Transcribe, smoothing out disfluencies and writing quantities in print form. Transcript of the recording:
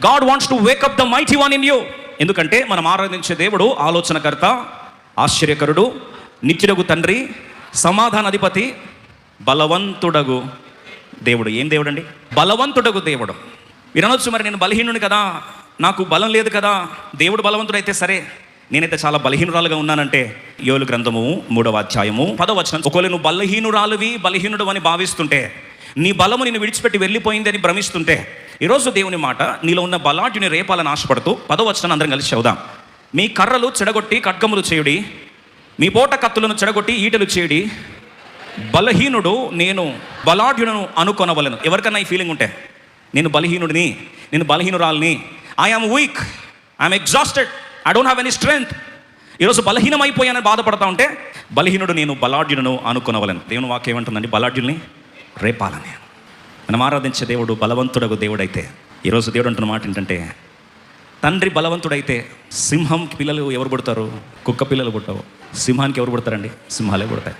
God wants to Wake up the mighty one in you. ఎందుకంటే మనం ఆరాధించే దేవుడు ఆలోచనకర్త, ఆశ్చర్యకరుడు, నిత్యుడగు తండ్రి, సమాధానాధిపతి, బలవంతుడగు దేవుడు. ఏం దేవుడు అండి? బలవంతుడగు దేవుడు. మీరు అనొచ్చు, మరి నేను బలహీనుని కదా, నాకు బలం లేదు కదా, దేవుడు బలవంతుడైతే సరే, నేనైతే చాలా బలహీనురాలుగా ఉన్నానంటే, యోలు గ్రంథము 3వ అధ్యాయము 10వ వచనం, ఒకవేళ నువ్వు బలహీనుడు అని భావిస్తుంటే, నీ బలము నిన్ను విడిచిపెట్టి వెళ్ళిపోయింది అని భ్రమిస్తుంటే, ఈరోజు దేవుని మాట నీలో ఉన్న బలాఢ్యుని రేపాలని ఆశపడుతూ 10వ వచనం అందరం కలిసి చదువుదాం. మీ కర్రలు చెడగొట్టి ఖడ్గములు చేయుడి, మీ పోట కత్తులను చెడగొట్టి ఈటలు చేయుడి, బలహీనుడు నేను బలాఢ్యులను అనుకొనవలను. ఎవరికన్నా ఈ ఫీలింగ్ ఉంటే, నేను బలహీనుడిని, నేను బలహీనురాల్ని, I am weak, I'm exhausted, I don't have any strength, ఈరోజు బలహీనమైపోయానని బాధపడతా ఉంటే, బలహీనుడు నేను బలాఢ్యులను అనుకొనవలను. దేవుని వాక్యం ఏమంటుందండి? బలాఢ్యుల్ని రేపాలని. మనం ఆరాధించే దేవుడు బలవంతుడగు దేవుడైతే, ఈరోజు దేవుడు అంటున్న మాట ఏంటంటే, తండ్రి బలవంతుడైతే సింహంకి పిల్లలు ఎవరు పుడతారు? కుక్క పిల్లలు పుట్టవు. సింహానికి ఎవరు పుడతారండి? సింహాలే పుడతాయి.